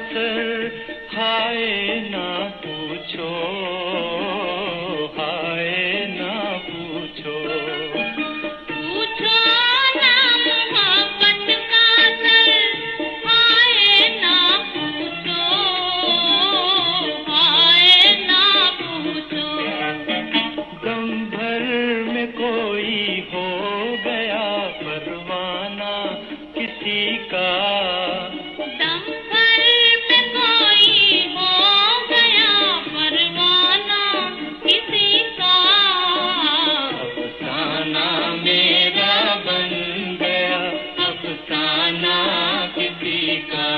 असर, हाय ना पूछो, हाय ना पूछो। पूछो ना मोहब्बत का असर, हाय ना पूछो, हाय ना पूछो। दम भर में कोई हो गया परवाना किसी का, दम भर में कोई हो गया परवाना किसी का। अफसाना मेरा बन गया अफसाना किसी का,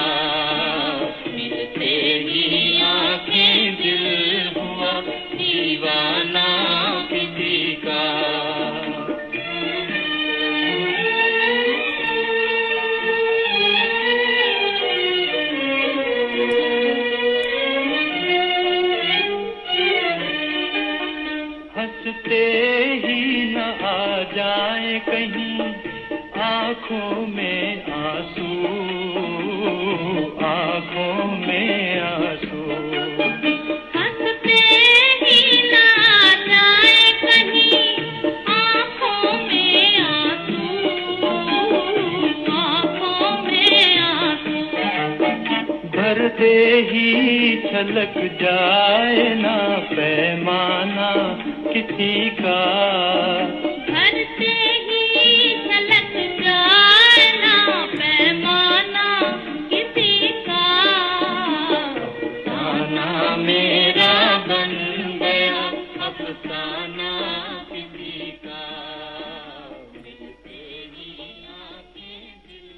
मिलते ही आंखें दिल हुआ दीवाना किसी का। हंसते ही न आ जाए कहीं आंखों में आंसू, आंखों में आंसू। हंसते ही ना जाए कहीं आँखों में आंसू, आँखों में आंसू। भरते ही छलक जाए ना पैमाना किसी का, भरते ही झलक जाए ना पैमाना किसी का। अफसाना मेरा बन गया अफसाना किसी का, मिलते ही आंखें दिल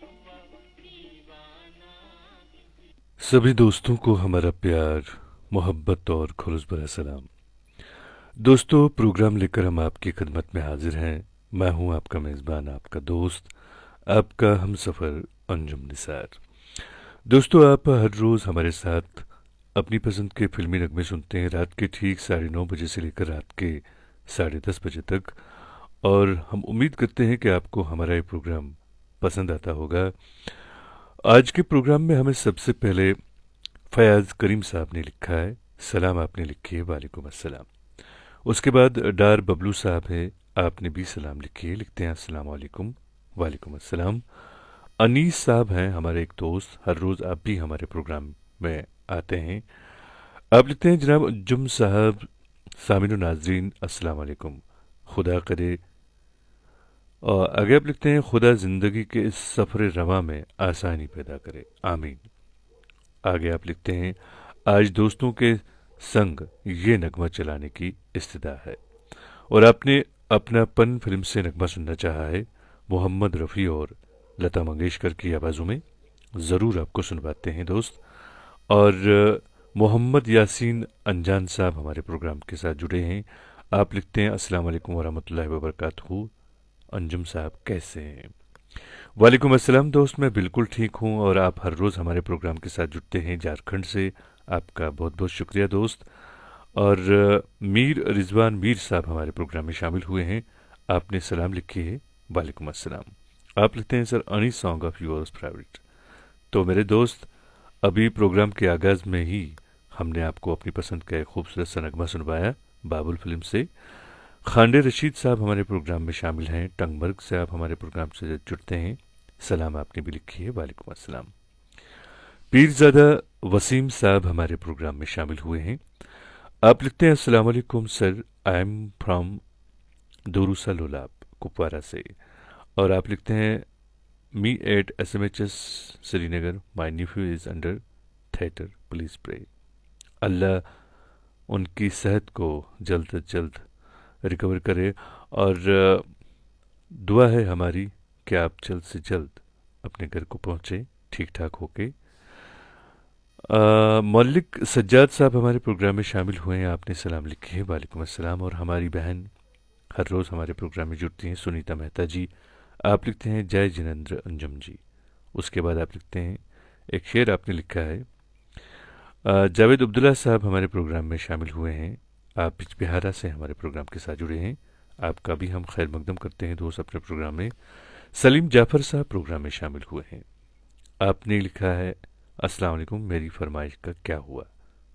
हुआ दीवाना। सभी दोस्तों को हमारा प्यार, मोहब्बत और खुलूस भरा सलाम। दोस्तों, प्रोग्राम लेकर हम आपकी खिदमत में हाजिर हैं। मैं हूं आपका मेज़बान, आपका दोस्त, आपका हमसफ़र अंजुम निसार। दोस्तों, आप हर रोज़ हमारे साथ अपनी पसंद के फिल्मी नगमे सुनते हैं रात के ठीक 9:30 बजे से लेकर रात के 10:30 बजे तक, और हम उम्मीद करते हैं कि आपको हमारा ये प्रोग्राम पसंद आता होगा। आज के प्रोग्राम में हमें सबसे पहले फयाज़ करीम साहब ने लिखा है, सलाम आपने लिखी है, वालेकुम अस्सलाम। उसके बाद डार बबलू साहब है, आपने भी सलाम लिखी है, लिखते हैं अस्सलाम वालेकुम, वालेकुम अस्सलाम। अनीस साहब हैं हमारे एक दोस्त, हर रोज़ आप भी हमारे प्रोग्राम में आते हैं। आप लिखते हैं जनाब अंजुम साहब, सामिन नाजरीन अस्सलाम वालेकुम, खुदा करे। और आगे आप लिखते हैं खुदा ज़िंदगी के इस सफ़र रवा में आसानी पैदा करे, आमीन। आगे आप लिखते हैं आज दोस्तों के संग ये नगमा चलाने की इस्तदा है, और आपने अपनापन फिल्म से नगमा सुनना चाहा है मोहम्मद रफ़ी और लता मंगेशकर की आवाज़ों में। ज़रूर आपको सुनवाते हैं दोस्त। और मोहम्मद यासीन अनजान साहब हमारे प्रोग्राम के साथ जुड़े हैं। आप लिखते हैं अस्सलाम वालेकुम वरहमतुल्लाहि वबरकातुहू, अंजुम साहब कैसे हैं? वालेकुम अस्सलाम दोस्त, मैं बिल्कुल ठीक हूँ, और आप हर रोज़ हमारे प्रोग्राम के साथ जुड़ते हैं झारखंड से, आपका बहुत बहुत शुक्रिया दोस्त। और मीर रिजवान मीर साहब हमारे प्रोग्राम में शामिल हुए हैं, आपने सलाम लिखी है, वालेकुम अस्सलाम। आप लिखते हैं sir any song of yours favourite. तो मेरे दोस्त, अभी प्रोग्राम के आगाज़ में ही हमने आपको अपनी पसंद का एक खूबसूरत सा नगमा सुनवाया बाबुल फिल्म से। खांडे रशीद साहब हमारे प्रोग्राम में शामिल हैं, टंगमर्ग से आप हमारे प्रोग्राम से जुड़ते हैं, सलाम आपने भी लिखी है, वालेकुम अस्सलाम। पीरज़ादा वसीम साहब हमारे प्रोग्राम में शामिल हुए हैं। आप लिखते हैं अस्सलाम वालेकुम sir, I am from Dorusa Lolab Kupwara से, और आप लिखते हैं me at SMHS Srinagar, my nephew is under theatre, please pray. Allah उनकी सेहत को जल्द से जल्द रिकवर करे, और दुआ है हमारी कि आप जल्द से जल्द अपने घर को पहुँचे ठीक ठाक होके। मौलिक सज्जाद साहब हमारे प्रोग्राम में शामिल हुए हैं, आपने सलाम लिखी है, वालेकुम अस्सलाम। और हमारी बहन हर रोज़ हमारे प्रोग्राम में जुड़ती हैं, सुनीता मेहता जी, आप लिखते हैं जय जिनेंद्र अंजुम जी। उसके बाद आप लिखते हैं एक शेर आपने लिखा है। जावेद अब्दुल्ला साहब हमारे प्रोग्राम में शामिल हुए हैं, आप बिजबिहारा से हमारे प्रोग्राम के साथ जुड़े हैं, आपका भी हम खैर मकदम करते हैं दोस्त अपने प्रोग्राम में। सलीम जाफ़र साहब प्रोग्राम में शामिल हुए हैं, आपने लिखा है अस्सलाम वालेकुम, मेरी फरमाइश का क्या हुआ।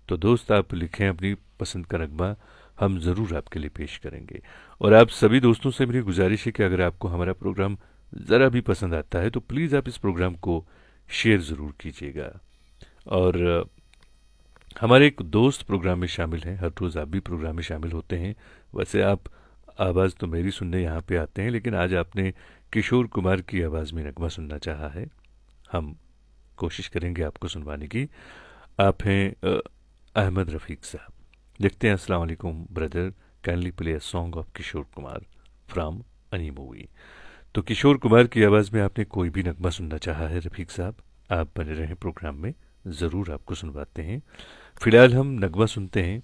तो दोस्त आप लिखें अपनी पसंद का नगमा, हम ज़रूर आपके लिए पेश करेंगे। और आप सभी दोस्तों से मेरी गुजारिश है कि अगर आपको हमारा प्रोग्राम ज़रा भी पसंद आता है तो प्लीज़ आप इस प्रोग्राम को शेयर ज़रूर कीजिएगा। और हमारे एक दोस्त प्रोग्राम में शामिल हैं, हर रोज़ आप भी प्रोग्राम में शामिल होते हैं। वैसे आप आवाज़ तो मेरी सुनने यहाँ पे आते हैं, लेकिन आज आपने किशोर कुमार की आवाज़ में नगमा सुनना चाहा है। हम कोशिश करेंगे आपको सुनवाने की। आप हैं अहमद रफ़ीक साहब। लिखते हैं, अस्सलाम वालेकुम brother, kindly play a song of Kishore Kumar from any movie. तो किशोर कुमार की आवाज़ में आपने कोई भी नगमा सुनना चाहा है रफ़ीक साहब, आप बने रहें प्रोग्राम में, ज़रूर आपको सुनवाते हैं। फ़िलहाल हम नगमा सुनते हैं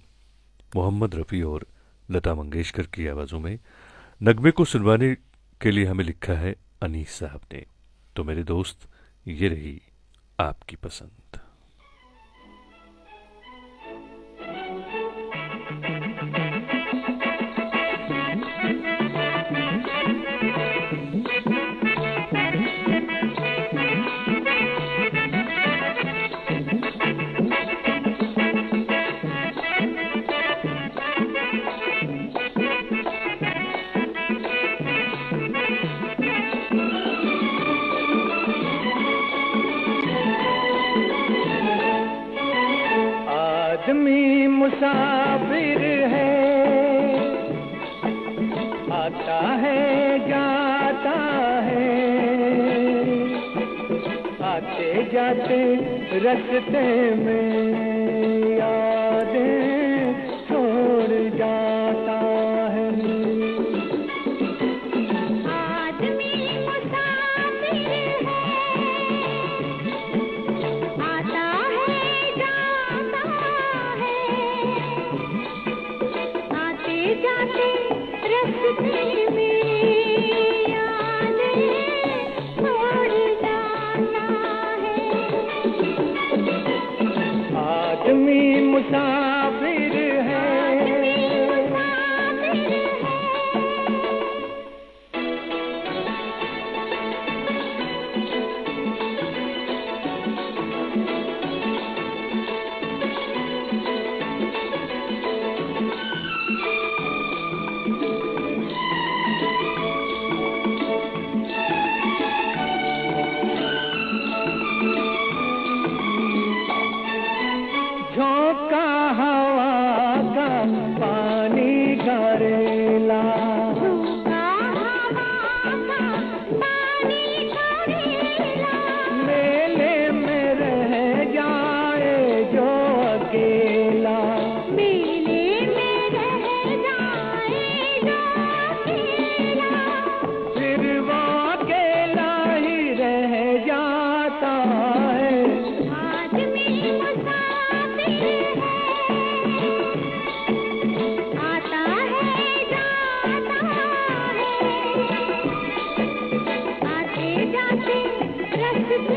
मोहम्मद रफ़ी और लता मंगेशकर की आवाज़ों में। नगमे को सुनवाने के लिए हमें लिखा है अनीस साहब ने। तो मेरे दोस्त, ये रही आपकी पसंद। आदमी मुसाफिर है, आता है जाता है, आते जाते रास्ते में यादें छोड़ जाता है। आदमी मुसाफिर है, आता है जाता है, आते जाते रास्ते में यादें छोड़ जाता है। आदमी मुसाफिर है, झोंका हवा का पानी घरेला, मेले में रह जाए जो अकेला, मेले में रह जाए जो अकेला, फिर वो अकेला ही रह जाता है। आदमी मुसाफिर है, आता है जाता है, आते जाते रास्ते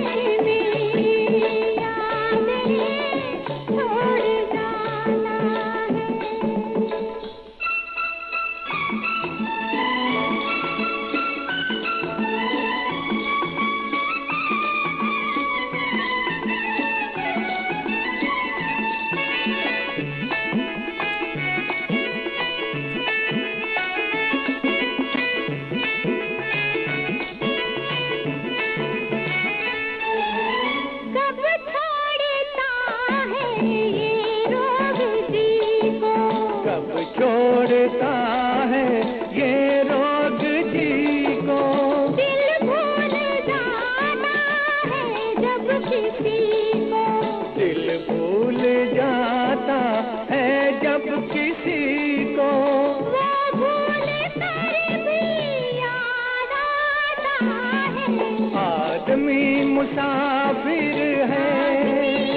में यादें छोड़ जाता है। कब छोड़ता है ये रोग जी को, कब छोड़ता है ये रोग जी को, दिल भूल जाना है जब किसी को, दिल भूल जाता है जब किसी को, वो भूल कर भी याद आता है। आदमी मुसाफिर है,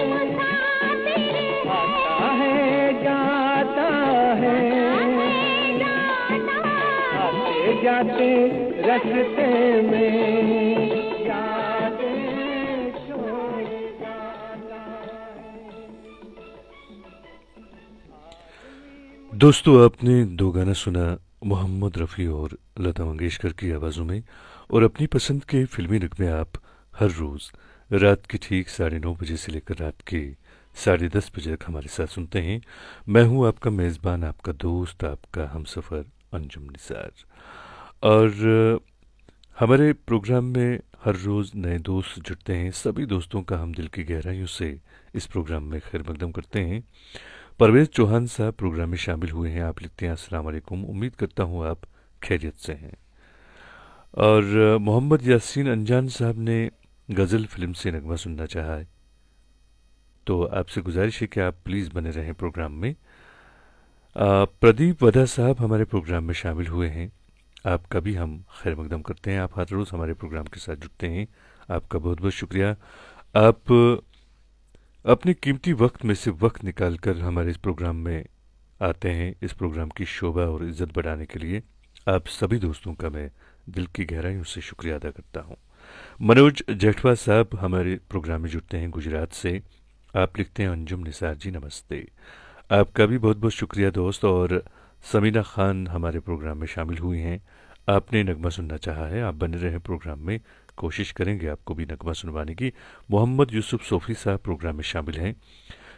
मुसाफिर आता है जाता है, आते जाते रास्ते में यादें छोड़ जाता है। दोस्तों, आपने दो गाना सुना मोहम्मद रफ़ी और लता मंगेशकर की आवाज़ों में। और अपनी पसंद के फिल्मी नगमे आप हर रोज़ रात के ठीक 9:30 से लेकर रात के 10:30 बजे तक हमारे साथ सुनते हैं। मैं हूं आपका मेज़बान, आपका दोस्त, आपका हमसफ़र अंजुम निसार। और हमारे प्रोग्राम में हर रोज़ नए दोस्त जुड़ते हैं। सभी दोस्तों का हम दिल की गहराइयों से इस प्रोग्राम में खैर मकदम करते हैं। परवेज़ चौहान साहब प्रोग्राम में शामिल हुए हैं। आप लिखते हैं अस्सलाम वालेकुम, उम्मीद करता हूँ आप खैरियत से हैं। और मोहम्मद यासीन अनजान साहब ने गज़ल फिल्म से नगमा सुनना चाहा है, तो आपसे गुजारिश है कि आप प्लीज़ बने रहें प्रोग्राम में। प्रदीप वधा साहब हमारे प्रोग्राम में शामिल हुए हैं। आपका भी हम खैर मकदम करते हैं। आप हर रोज़ हमारे प्रोग्राम के साथ जुड़ते हैं, आपका बहुत बहुत शुक्रिया। आप अपने कीमती वक्त में से वक्त निकाल कर हमारे इस प्रोग्राम में आते हैं, इस प्रोग्राम की शोभा और इज़्ज़त बढ़ाने के लिए। आप सभी दोस्तों का मैं दिल की गहराइयों से शुक्रिया अदा करता हूँ। मनोज जेठवा साहब हमारे प्रोग्राम में जुड़ते हैं गुजरात से। आप लिखते हैं अंजुम निसार जी नमस्ते। आपका भी बहुत बहुत शुक्रिया दोस्त। और समीना खान हमारे प्रोग्राम में शामिल हुई हैं। आपने नगमा सुनना चाहा है, आप बने रहे प्रोग्राम में, कोशिश करेंगे आपको भी नगमा सुनवाने की। मोहम्मद यूसुफ सोफ़ी साहब प्रोग्राम में शामिल हैं।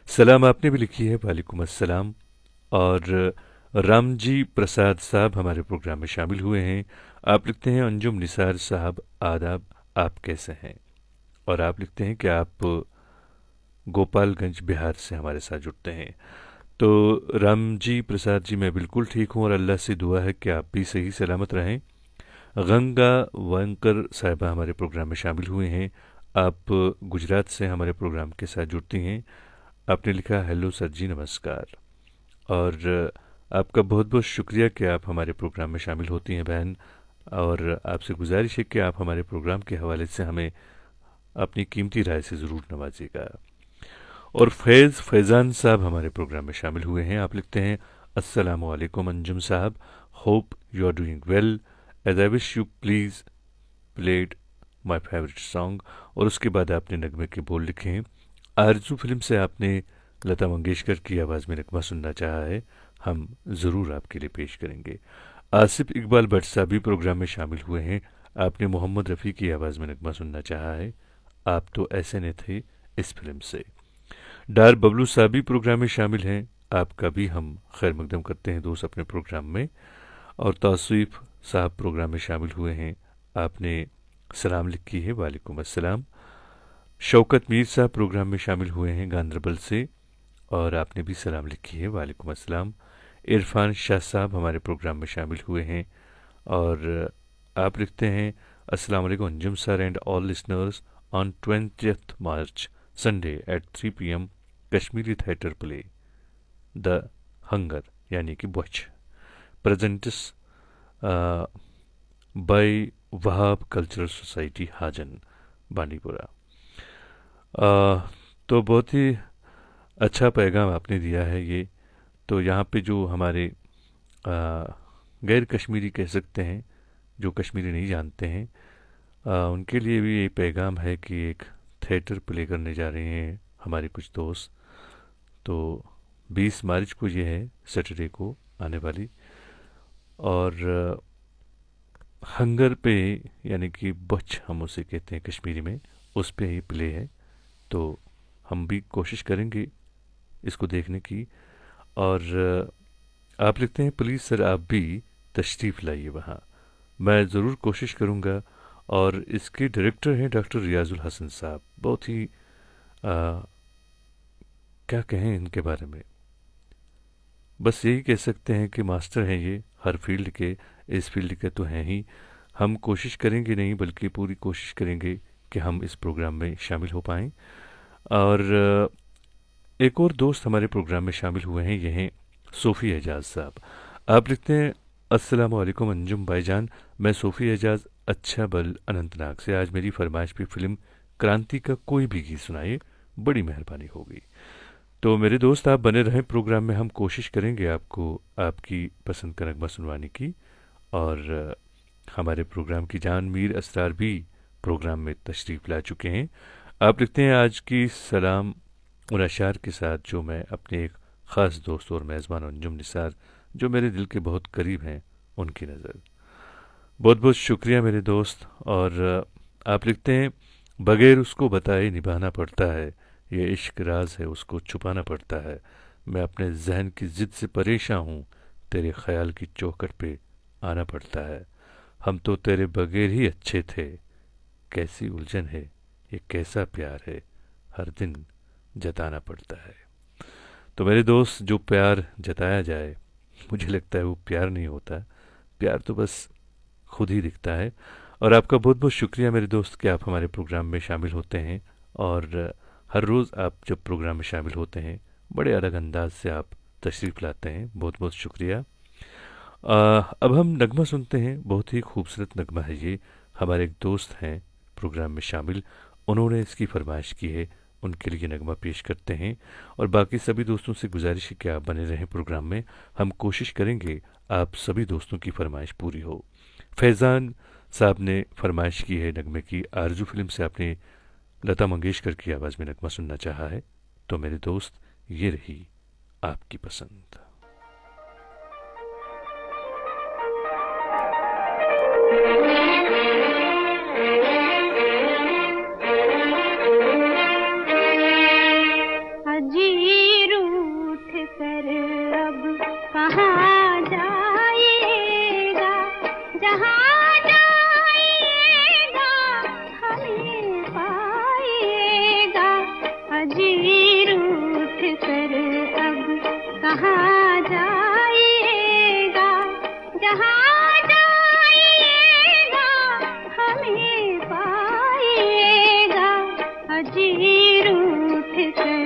सलाम आपने भी लिखी है, वालेकुम अस्सलाम। और रामजी प्रसाद साहब हमारे प्रोग्राम में शामिल हुए हैं। आप लिखते हैं अंजुम निसार साहब आदाब, आप कैसे हैं। और आप लिखते हैं कि आप गोपालगंज बिहार से हमारे साथ जुड़ते हैं। तो रामजी प्रसाद जी, मैं बिल्कुल ठीक हूँ और अल्लाह से दुआ है कि आप भी सही सलामत रहें। गंगा वंकर साहिबा हमारे प्रोग्राम में शामिल हुए हैं। आप गुजरात से हमारे प्रोग्राम के साथ जुड़ती हैं। आपने लिखा हेलो सर जी नमस्कार। और आपका बहुत बहुत शुक्रिया कि आप हमारे प्रोग्राम में शामिल होती हैं बहन। और आपसे गुजारिश है कि आप हमारे प्रोग्राम के हवाले से हमें अपनी कीमती राय से ज़रूर नवाजिएगा। और फैज़ान साहब हमारे प्रोग्राम में शामिल हुए हैं। आप लिखते हैं अस्सलामु अलैकुम अंजुम साहब, hope you are doing well, as I wish you please played my favourite song. और उसके बाद आपने नगमे के बोल लिखे हैं। आरजू फिल्म से आपने लता मंगेशकर की आवाज़ में नगमा सुनना चाहा है, हम ज़रूर आपके लिए पेश करेंगे। आसिफ इकबाल भट्ट साहब भी प्रोग्राम में शामिल हुए हैं। आपने मोहम्मद रफ़ी की आवाज़ में नगमा सुनना चाहा है, आप तो ऐसे ने थे इस फिल्म से। डार बबलू साहब भी प्रोग्राम में शामिल हैं। आपका भी हम खैर मकदम करते हैं दोस्त अपने प्रोग्राम में। और तौसीफ साहब प्रोग्राम में शामिल हुए हैं। आपने सलाम लिखी है, वालेकुम अस्सलाम। शौकत मीर साहब प्रोग्राम में शामिल हुए हैं गांधरबल से, और आपने भी सलाम लिखी है, वालेकुम अस्सलाम। इरफान शाह साहब हमारे प्रोग्राम में शामिल हुए हैं। और आप लिखते हैं अस्सलाम वालेकुम Anjum sir and all listeners on 20th March Sunday at 3 PM Kashmiri theatre play the hunger यानी कि बच presents by Wahab cultural society Hajan Bandipora. तो बहुत ही अच्छा पैगाम आपने दिया है ये। तो यहाँ पे जो हमारे गैर कश्मीरी कह सकते हैं, जो कश्मीरी नहीं जानते हैं, उनके लिए भी ये पैगाम है कि एक थिएटर प्ले करने जा रहे हैं हमारे कुछ दोस्त। तो 20 मार्च को ये है, सैटरडे को आने वाली। और हंगर पे यानी कि बच हम उसे कहते हैं कश्मीरी में, उस पे ही प्ले है। तो हम भी कोशिश करेंगे इसको देखने की। और आप लिखते हैं प्लीज़ सर आप भी तशरीफ़ लाइए वहाँ, मैं ज़रूर कोशिश करूँगा। और इसके डायरेक्टर हैं डॉक्टर रियाजुल हसन साहब। बहुत ही क्या कहें इनके बारे में, बस यही कह सकते हैं कि मास्टर हैं ये हर फील्ड के, इस फील्ड के तो हैं ही। हम कोशिश करेंगे नहीं बल्कि पूरी कोशिश करेंगे कि हम इस प्रोग्राम में शामिल हो पाएँ। और एक और दोस्त हमारे प्रोग्राम में शामिल हुए हैं, ये हैं सोफ़ी एजाज साहब। आप लिखते हैं अस्सलाम वालेकुम अंजुम भाईजान, मैं सोफ़ी एजाज अच्छा बल अनंतनाग से। आज मेरी फरमाइश पे फिल्म क्रांति का कोई भी गीत सुनाइए, बड़ी मेहरबानी होगी। तो मेरे दोस्त आप बने रहें प्रोग्राम में, हम कोशिश करेंगे आपको आपकी पसंद का नगमा सुनवाने की। और हमारे प्रोग्राम की जान मीर असरार भी प्रोग्राम में तशरीफ़ ला चुके हैं। आप लिखते हैं आज की सलाम उन अशार के साथ जो मैं अपने एक ख़ास दोस्त और मेज़बान अंजुम निसार, जो मेरे दिल के बहुत करीब हैं, उनकी नज़र। बहुत बहुत शुक्रिया मेरे दोस्त। और आप लिखते हैं बगैर उसको बताए निभाना पड़ता है, ये इश्क राज है उसको छुपाना पड़ता है। मैं अपने जहन की जिद से परेशान हूँ, तेरे ख्याल की चौखट पे आना पड़ता है। हम तो तेरे बगैर ही अच्छे थे, कैसी उलझन है, ये कैसा प्यार है, हर दिन जताना पड़ता है। तो मेरे दोस्त, जो प्यार जताया जाए, मुझे लगता है वो प्यार नहीं होता। प्यार तो बस खुद ही दिखता है। और आपका बहुत बहुत शुक्रिया मेरे दोस्त कि आप हमारे प्रोग्राम में शामिल होते हैं, और हर रोज़ आप जब प्रोग्राम में शामिल होते हैं बड़े अलग अंदाज से आप तशरीफ़ लाते हैं। बहुत बहुत शुक्रिया। अब हम नगमा सुनते हैं। बहुत ही खूबसूरत नगमा है ये। हमारे एक दोस्त हैं प्रोग्राम में शामिल, उन्होंने इसकी फरमाइश की है, उनके लिए नगमा पेश करते हैं। और बाकी सभी दोस्तों से गुजारिश है कि आप बने रहें प्रोग्राम में। हम कोशिश करेंगे आप सभी दोस्तों की फरमाइश पूरी हो। फैज़ान साहब ने फरमाइश की है नगमे की। आरजू फिल्म से आपने लता मंगेशकर की आवाज़ में नगमा सुनना चाहा है। तो मेरे दोस्त, ये रही आपकी पसंद। अजीर उठ कर अब कहाँ जाएगा, जहाँ जाएगा हमें पाएगा। अजीर उठ कर अब कहाँ जाएगा, जहाँ जाएगा हमें पाएगा। अजीर उठ कर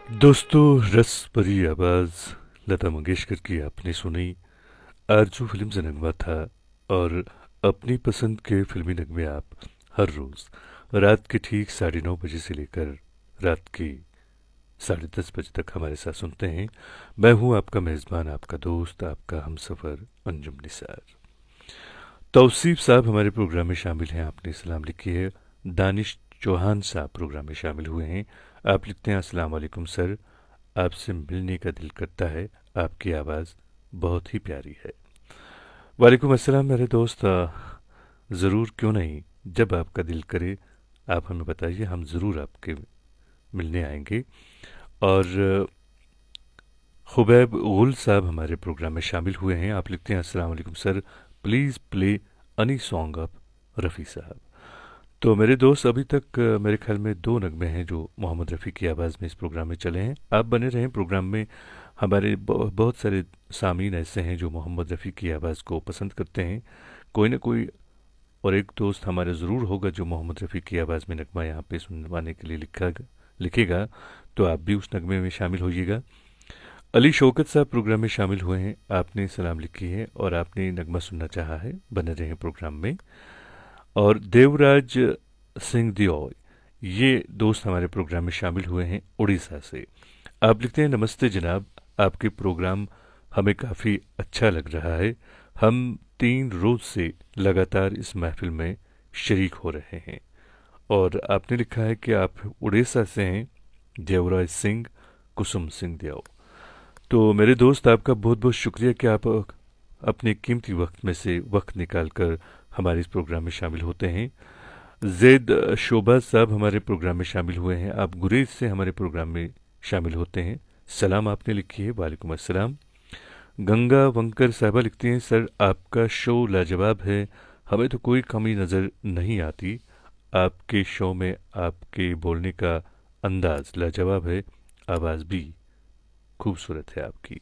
दोस्तों, रस भरी आवाज़ लता मंगेशकर की आपने सुनी। आरजू फिल्म से नगमा था, और अपनी पसंद के फिल्मी नगमे आप हर रोज़ रात के ठीक 9:30 बजे से लेकर रात के 10:30 बजे तक हमारे साथ सुनते हैं। मैं हूं आपका मेज़बान, आपका दोस्त, आपका हमसफ़र अंजुम निसार। तौसीफ साहब हमारे प्रोग्राम में शामिल हैं, आपने सलाम लिखी है। दानिश चौहान साहब प्रोग्राम में शामिल हुए हैं, आप लिखते हैं अस्सलाम वालेकुम सर, आपसे मिलने का दिल करता है, आपकी आवाज़ बहुत ही प्यारी है। वालेकुम अस्सलाम मेरे दोस्त, ज़रूर, क्यों नहीं, जब आपका दिल करे आप हमें बताइए, हम ज़रूर आपके मिलने आएंगे। और खुबैब गुल साहब हमारे प्रोग्राम में शामिल हुए हैं, आप लिखते हैं अस्सलाम वालेकुम sir, please play any song of Rafi साहब। तो मेरे दोस्त, अभी तक मेरे ख्याल में 2 नगमे हैं जो मोहम्मद रफ़ी की आवाज़ में इस प्रोग्राम में चले हैं। आप बने रहें प्रोग्राम में। हमारे बहुत सारे सामीन ऐसे हैं जो मोहम्मद रफ़ी की आवाज़ को पसंद करते हैं। कोई ना कोई और एक दोस्त हमारा ज़रूर होगा जो मोहम्मद रफ़ी की आवाज़ में नगमा यहाँ पे सुनवाने के लिए लिखेगा, तो आप भी उस नगमे में शामिल होइएगा। अली शौकत साहब प्रोग्राम में शामिल हुए हैं, आपने सलाम लिखी है और आपने नगमा सुनना चाहा है, बने रहें प्रोग्राम में। और देवराज सिंह दियोय, ये दोस्त हमारे प्रोग्राम में शामिल हुए हैं उड़ीसा से। आप लिखते हैं नमस्ते जनाब, आपके प्रोग्राम हमें काफ़ी अच्छा लग रहा है, हम 3 रोज़ से लगातार इस महफिल में शरीक हो रहे हैं। और आपने लिखा है कि आप उड़ीसा से हैं, देवराज सिंह कुसुम सिंह दियो। तो मेरे दोस्त, आपका बहुत बहुत शुक्रिया कि आप अपने कीमती वक्त में से वक्त निकाल कर हमारे इस प्रोग्राम में शामिल होते हैं। जैद शोभा साहब हमारे प्रोग्राम में शामिल हुए हैं, आप गुरेज से हमारे प्रोग्राम में शामिल होते हैं, सलाम आपने लिखी है, वालेकुम अस्सलाम। गंगा वंकर साहबा लिखती हैं, सर आपका शो लाजवाब है, हमें तो कोई कमी नज़र नहीं आती, आपके शो में आपके बोलने का अंदाज़ लाजवाब है, आवाज़ भी खूबसूरत है आपकी।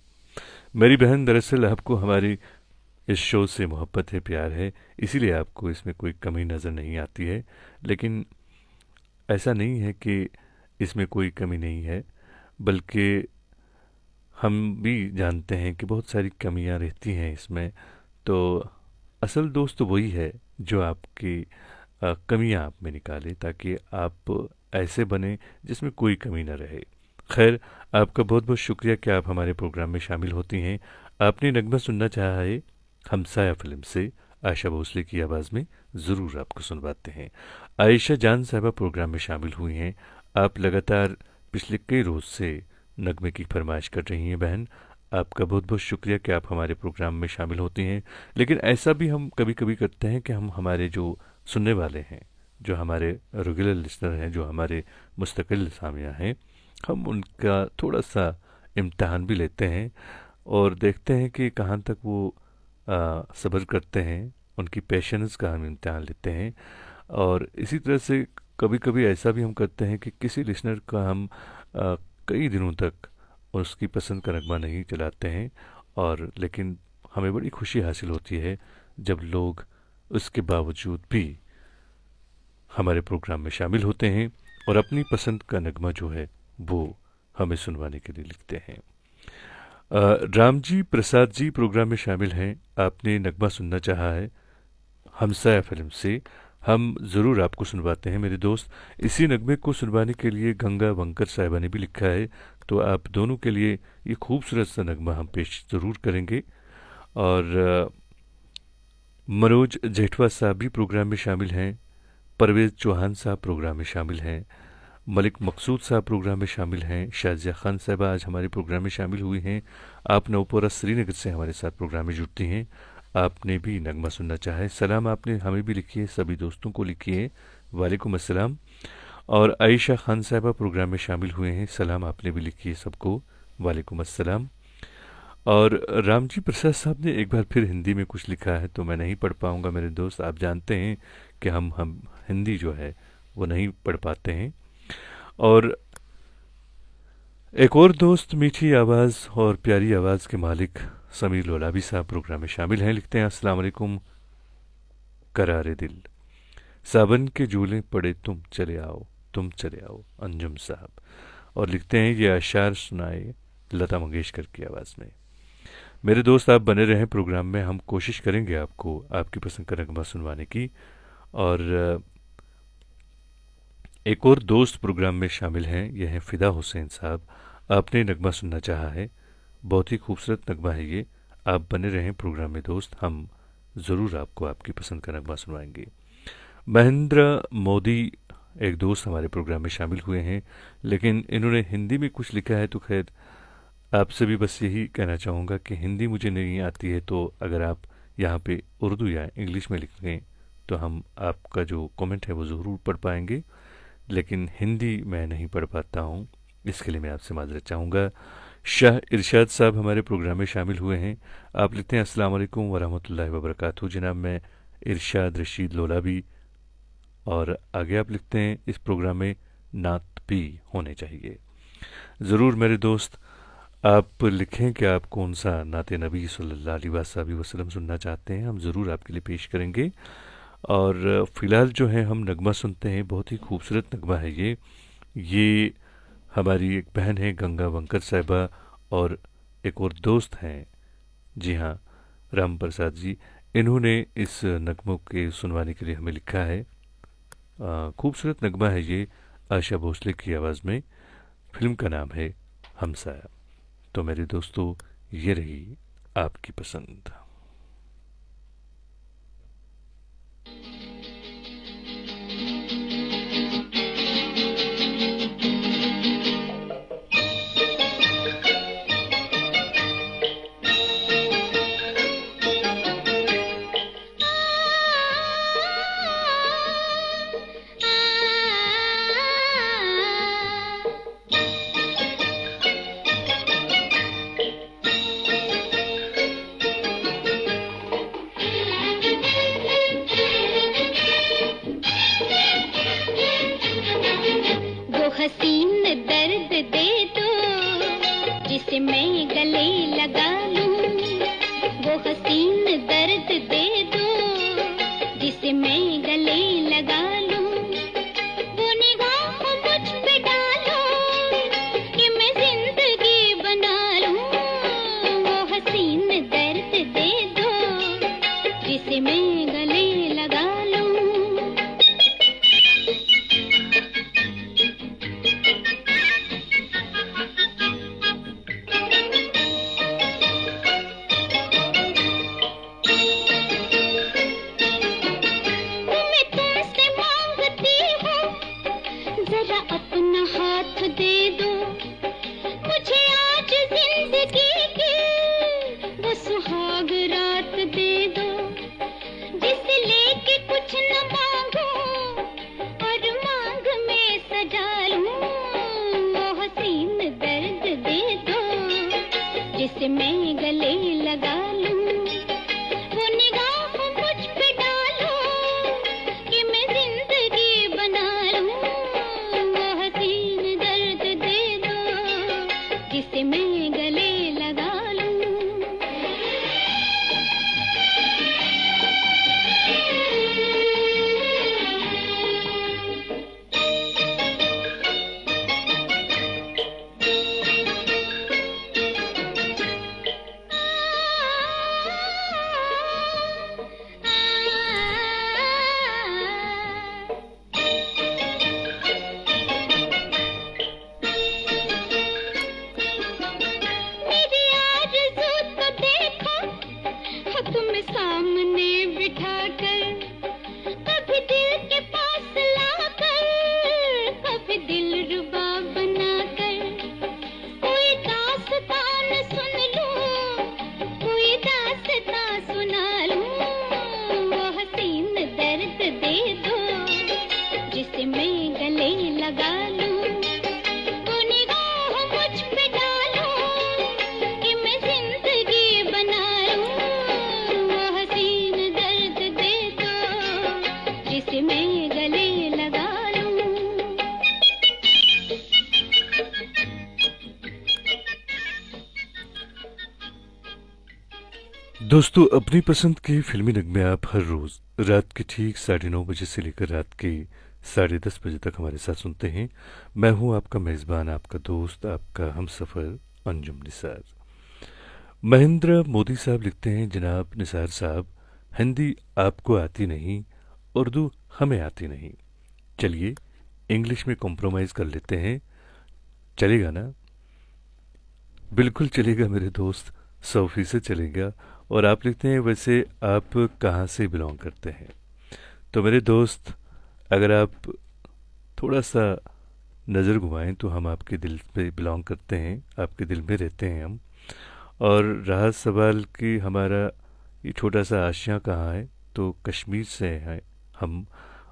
मेरी बहन, दरअसल आपको हमारी इस शो से मोहब्बत है, प्यार है, इसीलिए आपको इसमें कोई कमी नज़र नहीं आती है। लेकिन ऐसा नहीं है कि इसमें कोई कमी नहीं है, बल्कि हम भी जानते हैं कि बहुत सारी कमियां रहती हैं इसमें। तो असल दोस्त तो वही है जो आपकी कमियां आप में निकाले, ताकि आप ऐसे बने जिसमें कोई कमी ना रहे। खैर, आपका बहुत बहुत शुक्रिया कि आप हमारे प्रोग्राम में शामिल होती हैं। आपने नगमा सुनना चाहा है, हमसाया फिल्म से आशा भोसले की आवाज़ में, ज़रूर आपको सुनवाते हैं। आयशा जान साहबा प्रोग्राम में शामिल हुई हैं, आप लगातार पिछले कई रोज़ से नगमे की फरमाइश कर रही हैं बहन, आपका बहुत बहुत शुक्रिया कि आप हमारे प्रोग्राम में शामिल होती हैं। लेकिन ऐसा भी हम कभी कभी करते हैं कि हम हमारे जो सुनने वाले हैं, जो हमारे रेगुलर लिसनर हैं, जो हमारे मुस्तकिल सामिया हैं, हम उनका थोड़ा सा इम्तहान भी लेते हैं और देखते हैं कि कहाँ तक वो सब्र करते हैं, उनकी पेशेंस का हम इम्तहान लेते हैं। और इसी तरह से कभी कभी ऐसा भी हम करते हैं कि किसी लिसनर का हम कई दिनों तक उसकी पसंद का नगमा नहीं चलाते हैं, और लेकिन हमें बड़ी खुशी हासिल होती है जब लोग उसके बावजूद भी हमारे प्रोग्राम में शामिल होते हैं और अपनी पसंद का नगमा जो है वो हमें सुनवाने के लिए लिखते हैं। रामजी प्रसाद जी प्रोग्राम में शामिल हैं, आपने नगमा सुनना चाहा है हमसाया फिल्म से, हम ज़रूर आपको सुनवाते हैं मेरे दोस्त। इसी नगमे को सुनवाने के लिए गंगा वंकर साहिबा ने भी लिखा है, तो आप दोनों के लिए ये खूबसूरत सा नगमा हम पेश ज़रूर करेंगे। और मनोज जेठवा साहब भी प्रोग्राम में शामिल हैं, परवेज़ चौहान साहब प्रोग्राम में शामिल हैं, मलिक मकसूद साहब प्रोग्राम में शामिल हैं, शाजिया खान साहबा आज हमारे प्रोग्राम में शामिल हुई हैं। आप नवपुरा श्रीनगर से हमारे साथ प्रोग्राम में जुड़ती हैं, आपने भी नगमा सुनना चाहे, सलाम आपने हमें भी लिखी है, सभी दोस्तों को लिखी है, वालेकुम अस्सलाम। और आयशा खान साहबा प्रोग्राम में शामिल हुए हैं, सलाम आपने भी लिखी है सबको, वालेकुम अस्सलाम। और रामजी प्रसाद साहब ने एक बार फिर हिंदी में कुछ लिखा है, तो मैं नहीं पढ़ पाऊँगा मेरे दोस्त, आप जानते हैं कि हम हिंदी जो है वो नहीं पढ़ पाते हैं। और एक और दोस्त, मीठी आवाज़ और प्यारी आवाज़ के मालिक समीर लोलाबी साहब प्रोग्राम में शामिल हैं, लिखते हैं अस्सलाम वालेकुम, करारे दिल, सावन के झूले पड़े तुम चले आओ अंजुम साहब। और लिखते हैं ये अशार सुनाए लता मंगेशकर की आवाज़ में। मेरे दोस्त, आप बने रहें प्रोग्राम में, हम कोशिश करेंगे आपको आपकी पसंद का नगमा सुनवाने की। और एक और दोस्त प्रोग्राम में शामिल हैं, यह हैं फ़िदा हुसैन साहब। आपने नगमा सुनना चाहा है, बहुत ही खूबसूरत नगमा है ये। आप बने रहें प्रोग्राम में दोस्त, हम ज़रूर आपको आपकी पसंद का नगमा सुनवाएंगे। महेंद्र मोदी एक दोस्त हमारे प्रोग्राम में शामिल हुए हैं, लेकिन इन्होंने हिंदी में कुछ लिखा है, तो खैर आपसे भी बस यही कहना चाहूँगा कि हिंदी मुझे नहीं आती है, तो अगर आप यहाँ पे उर्दू या इंग्लिश में लिखें तो हम आपका जो कमेंट है वो ज़रूर पढ़ पाएंगे, लेकिन हिंदी मैं नहीं पढ़ पाता हूँ, इसके लिए मैं आपसे माजरत चाहूँगा। शाह इरशाद साहब हमारे प्रोग्राम में शामिल हुए हैं। आप लिखते हैं अस्सलाम वालेकुम वरहमतुल्लाहि वबरकातुहू जनाब, मैं इरशाद रशीद लोलाबी। और आगे आप लिखते हैं इस प्रोग्राम में नात भी होने चाहिए। ज़रूर मेरे दोस्त, आप लिखें कि आप कौन सा नाते नबी सल्लल्लाहु अलैहि वसल्लम सुनना चाहते हैं, हम ज़रूर आपके लिए पेश करेंगे। और फ़िलहाल जो है हम नगमा सुनते हैं, बहुत ही खूबसूरत नगमा है ये हमारी एक बहन है गंगा वंकर साहिबा, और एक और दोस्त हैं, जी हाँ, राम प्रसाद जी। इन्होंने इस नगमों के सुनवाने के लिए हमें लिखा है। खूबसूरत नगमा है ये, आशा भोसले की आवाज़ में। फिल्म का नाम है हमसाया। तो मेरे दोस्तों, ये रही आपकी पसंद। हसीन दर्द दे दो जिसे मैं गले लगा लूं, वो हसीन दर्द दे दो जिसे मैं गले लगा लूं, वो निगाह मुझ पे डालो कि मैं जिंदगी बना लूं, वो हसीन दर्द दे दो जिसे मैं गले लगा लूं। अपना हाथ दे दो मुझे आज जिंदगी की वो सुहाग रात दे दो, जिसे लेके कुछ न मांगो और मांग में सजा लूं, वो हसीन दर्द दे दो जिसे मैं गले लगा लूं, वो निगाह मुझ पे डालो कि मैं जिंदगी बना लूं, जिसे मैं गले लगा लूं। सामने बिठा कर कभी दिल के पास लाकर, कभी दिल रुबा बना कर, कोई दास्तान सुन लूं, कोई दास्तान सुना लूं, वो हसीन दर्द दे दो जिसे मैं गले लगा लूं, वो निगाह मुझ पे डालो कि मैं जिंदगी बना लूं, जिसे मैं गले लगा लूं। दोस्तों, अपनी पसंद के फिल्मी नगमे आप हर रोज़ रात के ठीक 9:30 बजे से लेकर रात के 10:30 बजे तक हमारे साथ सुनते हैं। मैं हूं आपका मेज़बान, आपका दोस्त, आपका हमसफ़र अंजुम निसार। महेंद्र मोदी साहब लिखते हैं, जनाब निसार साहब, हिंदी आपको आती नहीं, उर्दू हमें आती नहीं, चलिए इंग्लिश में कॉम्प्रोमाइज़ कर लेते हैं, चलेगा ना? बिल्कुल चलेगा मेरे दोस्त, 100% चलेगा। और आप लिखते हैं वैसे आप कहाँ से बिलोंग करते हैं। तो मेरे दोस्त, अगर आप थोड़ा सा नज़र घुमाएं तो हम आपके दिल पे बिलोंग करते हैं, आपके दिल में रहते हैं हम। और रहा सवाल कि हमारा ये छोटा सा आशियाँ कहाँ है, तो कश्मीर से हैं हम।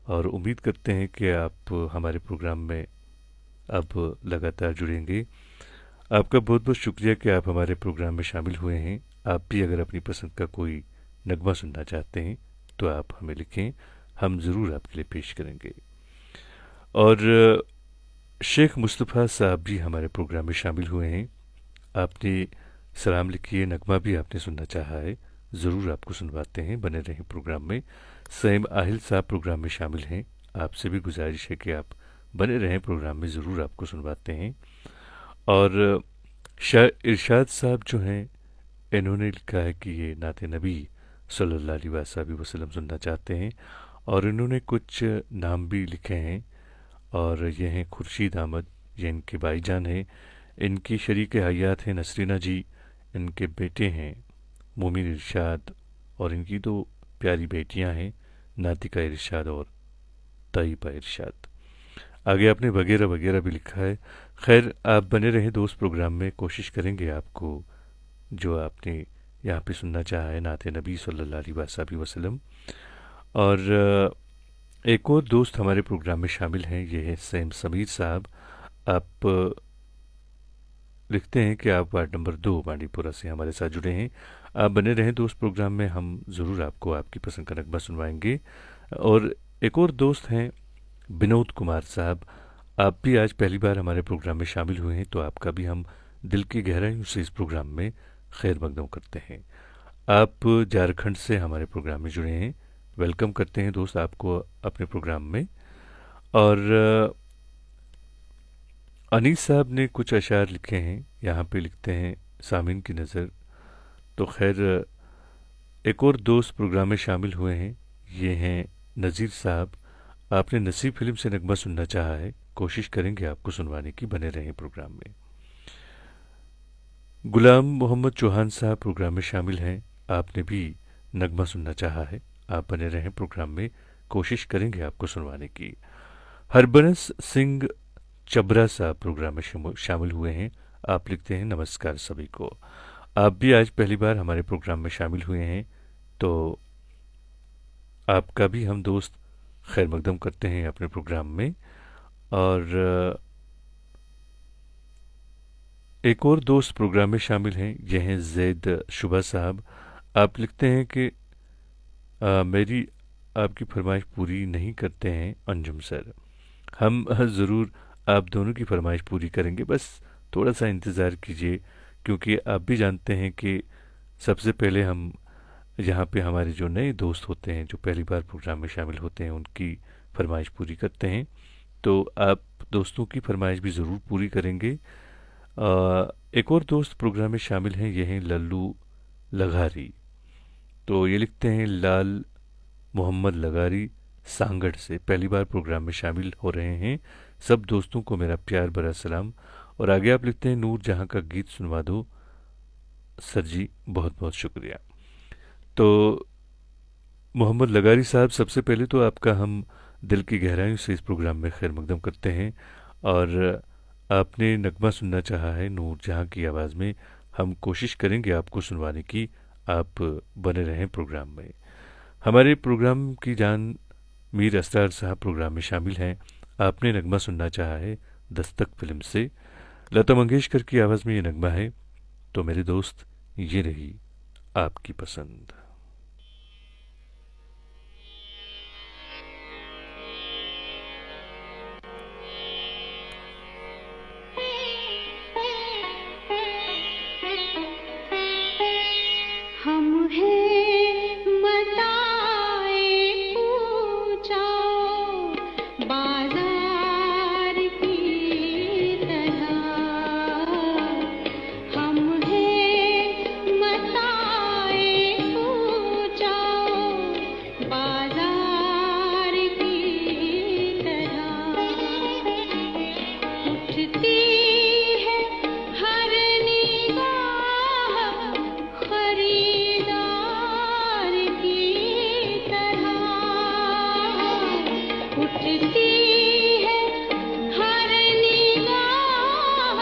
और उम्मीद करते हैं कि आप हमारे प्रोग्राम में अब लगातार जुड़ेंगे। आपका बहुत बहुत शुक्रिया कि आप हमारे प्रोग्राम में शामिल हुए हैं। आप भी अगर अपनी पसंद का कोई नगमा सुनना चाहते हैं तो आप हमें लिखें, हम ज़रूर आपके लिए पेश करेंगे। और शेख मुस्तफ़ा साहब भी हमारे प्रोग्राम में शामिल हुए हैं। आपने सलाम लिखिए, नगमा भी आपने सुनना चाहा है, ज़रूर आपको सुनवाते हैं, बने रहें प्रोग्राम में। सैम आहिल साहब प्रोग्राम में शामिल हैं, आपसे भी गुजारिश है कि आप बने रहें प्रोग्राम में, ज़रूर आपको सुनवाते हैं। और शाह इरशाद साहब जो हैं, इन्होंने लिखा है कि ये नाते नबी सल्लल्लाहु अलैहि वसल्लम सुनना चाहते हैं। और इन्होंने कुछ नाम भी लिखे हैं, और ये हैं खुर्शीद अहमद, ये इनके भाईजान हैं। इनकी शरीक हयात हैं नसरीना जी, इनके बेटे हैं मोमिन इरशाद, और इनकी दो प्यारी बेटियां हैं नातिका इरशाद और तईबा इरशाद। आगे आपने वगैरह वगैरह भी लिखा है। खैर, आप बने रहें दोस्त प्रोग्राम में, कोशिश करेंगे आपको जो आपने यहाँ पे सुनना चाहा है नाते नबी सल्लल्लाहु अलैहि वसल्लम। और एक और दोस्त हमारे प्रोग्राम में शामिल हैं, ये है सैम समीर साहब। आप लिखते हैं कि आप वार्ड नंबर 2 बांडीपुरा से हमारे साथ जुड़े हैं। आप बने रहें दोस्त प्रोग्राम में, हम ज़रूर आपको आपकी पसंद का नगमा सुनवाएंगे। और एक और दोस्त हैं विनोद कुमार साहब, आप भी आज पहली बार हमारे प्रोग्राम में शामिल हुए हैं, तो आपका भी हम दिल की गहराइयों से इस प्रोग्राम में खैर मकदम करते हैं। आप झारखंड से हमारे प्रोग्राम में जुड़े हैं, वेलकम करते हैं दोस्त आपको अपने प्रोग्राम में। और अनीस साहब ने कुछ अशार लिखे हैं, यहाँ पे लिखते हैं सामीन की नज़र। तो खैर, एक और दोस्त प्रोग्राम में शामिल हुए हैं, ये हैं नज़ीर साहब। आपने नसीब फिल्म से नगमा सुनना चाहा है, कोशिश करेंगे आपको सुनवाने की, बने रहें प्रोग्राम में। गुलाम मोहम्मद चौहान साहब प्रोग्राम में शामिल हैं, आपने भी नगमा सुनना चाहा है, आप बने रहें प्रोग्राम में, कोशिश करेंगे आपको सुनवाने की। हरबनस सिंह चबरा साहब प्रोग्राम में शामिल हुए हैं, आप लिखते हैं नमस्कार सभी को। आप भी आज पहली बार हमारे प्रोग्राम में शामिल हुए हैं, तो आपका भी हम दोस्त खैर मकदम करते हैं अपने प्रोग्राम में। और एक और दोस्त प्रोग्राम में शामिल हैं, यह हैं जैद शुबा साहब। आप लिखते हैं कि मेरी आपकी फरमाइश पूरी नहीं करते हैं अंजुम सर। हम ज़रूर आप दोनों की फरमाइश पूरी करेंगे, बस थोड़ा सा इंतज़ार कीजिए, क्योंकि आप भी जानते हैं कि सबसे पहले हम यहाँ पे हमारे जो नए दोस्त होते हैं, जो पहली बार प्रोग्राम में शामिल होते हैं, उनकी फरमाइश पूरी करते हैं। तो आप दोस्तों की फरमाइश भी ज़रूर पूरी करेंगे। एक और दोस्त प्रोग्राम में शामिल हैं, ये हैं लल्लू लगारी। तो ये लिखते हैं लाल मोहम्मद लगारी सांगड़ से, पहली बार प्रोग्राम में शामिल हो रहे हैं। सब दोस्तों को मेरा प्यार भरा सलाम। और आगे आप लिखते हैं नूर जहाँ का गीत सुनवा दो सर जी, बहुत बहुत शुक्रिया। तो मोहम्मद लगारी साहब, सबसे पहले तो आपका हम दिल की गहराइयों से इस प्रोग्राम में खैर मकदम करते हैं। और आपने नगमा सुनना चाहा है नूर जहाँ की आवाज़ में, हम कोशिश करेंगे आपको सुनवाने की, आप बने रहें प्रोग्राम में। हमारे प्रोग्राम की जान मीर असरार साहब प्रोग्राम में शामिल हैं, आपने नगमा सुनना चाहा है दस्तक फिल्म से, लता मंगेशकर की आवाज़ में ये नगमा है। तो मेरे दोस्त, ये रही आपकी पसंद। हम हैं मताए पूछो बाजार की तरह, हम हैं मताए पूछो उठती है हर निगाह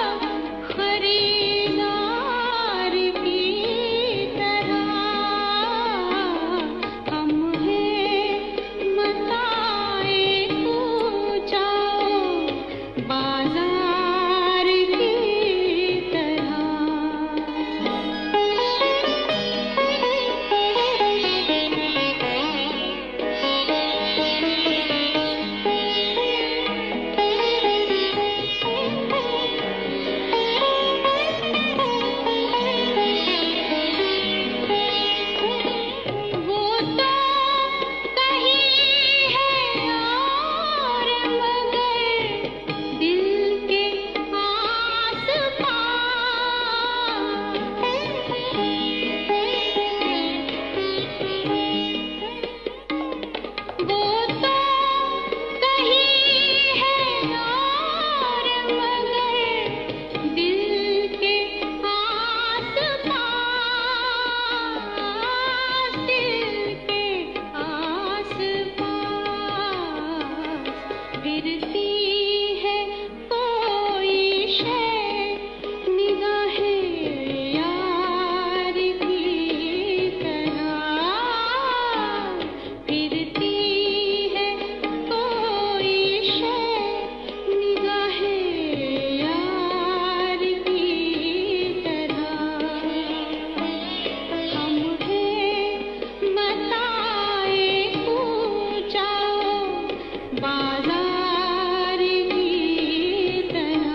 खरीदार की तरह। हम हैं मताए पूछा बाजार की वो तो कहीं है और मगर दिल के वो तो कहीं है और मगर दिल के आस-पास, दिल के आस-पास फिरती है कोई शय निगाहे यार की तरह। फिरती है कोई शय निगाहे यार की तरह। हम हैं मताए पूछा बाजार की तरह।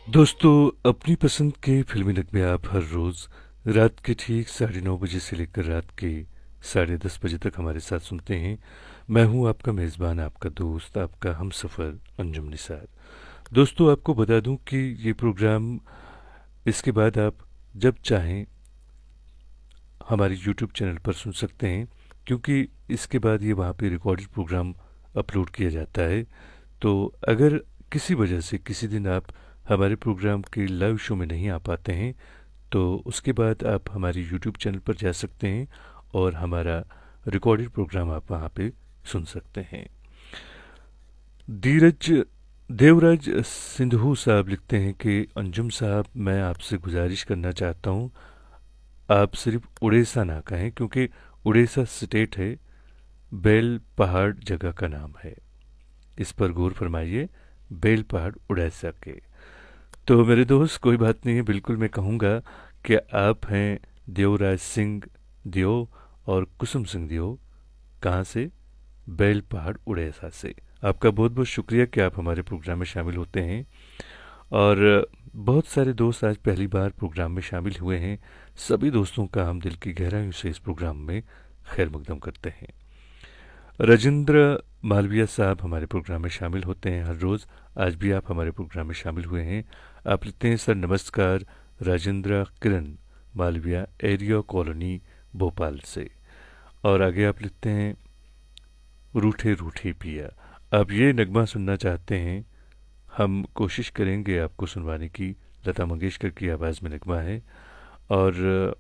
दोस्तों, अपनी पसंद के फिल्मी नगमे आप हर रोज़ रात के ठीक 9:30 बजे से लेकर रात के 10:30 बजे तक हमारे साथ सुनते हैं। मैं हूं आपका मेज़बान, आपका दोस्त, आपका हमसफ़र अंजुम निसार। दोस्तों, आपको बता दूं कि ये प्रोग्राम इसके बाद आप जब चाहें हमारे यूट्यूब चैनल पर सुन सकते हैं, क्योंकि इसके बाद ये वहाँ पे रिकॉर्डेड प्रोग्राम अपलोड किया जाता है। तो अगर किसी वजह से किसी दिन आप हमारे प्रोग्राम के लाइव शो में नहीं आ पाते हैं, तो उसके बाद आप हमारे यूट्यूब चैनल पर जा सकते हैं और हमारा रिकॉर्डेड प्रोग्राम आप वहाँ पे सुन सकते हैं। देवराज सिंधु साहब लिखते हैं कि अंजुम साहब, मैं आपसे गुजारिश करना चाहता हूँ, आप सिर्फ उड़ीसा ना कहें, क्योंकि उड़ीसा स्टेट है, बेल पहाड़ जगह का नाम है। इस पर गौर फरमाइए, बेल पहाड़ उड़ीसा के। तो मेरे दोस्त, कोई बात नहीं है, बिल्कुल मैं कहूँगा कि आप हैं देवराज सिंह दियो और कुसुम सिंह दियो। कहाँ से? बेल पहाड़ उड़ीसा से। आपका बहुत बहुत शुक्रिया कि आप हमारे प्रोग्राम में शामिल होते हैं। और बहुत सारे दोस्त आज पहली बार प्रोग्राम में शामिल हुए हैं। सभी दोस्तों का हम दिल की गहराइयों से इस प्रोग्राम में खैर मकदम करते हैं। राजेंद्र मालविया साहब हमारे प्रोग्राम में शामिल होते हैं हर रोज़। आज भी आप हमारे प्रोग्राम में शामिल हुए हैं। आप लिखते हैं, सर नमस्कार, राजेंद्र किरण मालविया, एरिया कॉलोनी भोपाल से। और आगे आप लिखते हैं, रूठे रूठे पिया। आप ये नगमा सुनना चाहते हैं, हम कोशिश करेंगे आपको सुनवाने की। लता मंगेशकर की आवाज़ में नगमा है। और